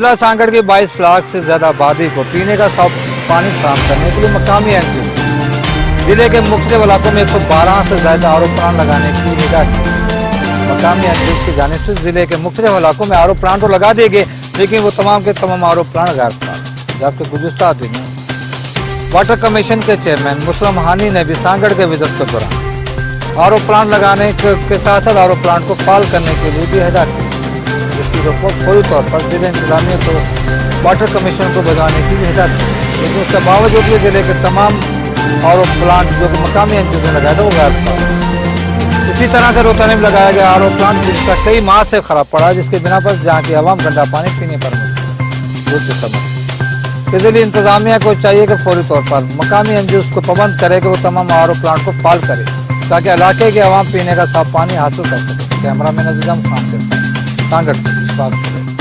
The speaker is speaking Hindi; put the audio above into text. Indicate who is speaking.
Speaker 1: जिला सांगड़ की 22 लाख से ज्यादा आबादी को पीने का साफ पानी फराहम करने के लिए मकामी एनजीओ जिले के मुख्तलिफ इलाकों में 112 से ज्यादा आरओ प्लांट लगाने की हिदायत की। मकामी एनजीओ की जानिब से जिले के मुख्तलिफ इलाकों में आरओ प्लांट तो लगा दिए गए, लेकिन वो तमाम के तमाम आरओ प्लांट गैर फराहम। जबकि गुज़िश्ता दिनों वाटर कमीशन के चेयरमैन मुस्लिम हानी ने भी सांगड़ के विजिट के दौरान आरओ प्लांट लगाने के साथ साथ आरओ प्लांट को फाल करने के लिए भी हिदायत की, जिसकी रिपोर्ट पूरी तौर पर जिले इंतजामिया को वाटर कमीशन को बजाने की भी हिदायत की। लेकिन उसके बावजूद भी जिले के तमाम आरओ प्लांट जो कि मकामी एनजीओ ने लगाया था वो गैर फराहम। इसी तरह से रोहतानी में लगाया गया आरओ प्लांट जिसका कई माह से खराब पड़ा, जिसके बिना पर जहाँ की आवाम गंदा पानी पीने पर जिले इंतजामिया को चाहिए कि फौरी तौर पर मकामी एनजीओ को पाबंद करे कि वो तमाम आरओ प्लांट को फाल करे ताकि इलाके के आवाम पीने का साफ पानी हासिल कर सके। कैमरा मैन अजीम खान के साथ सांगड़ से।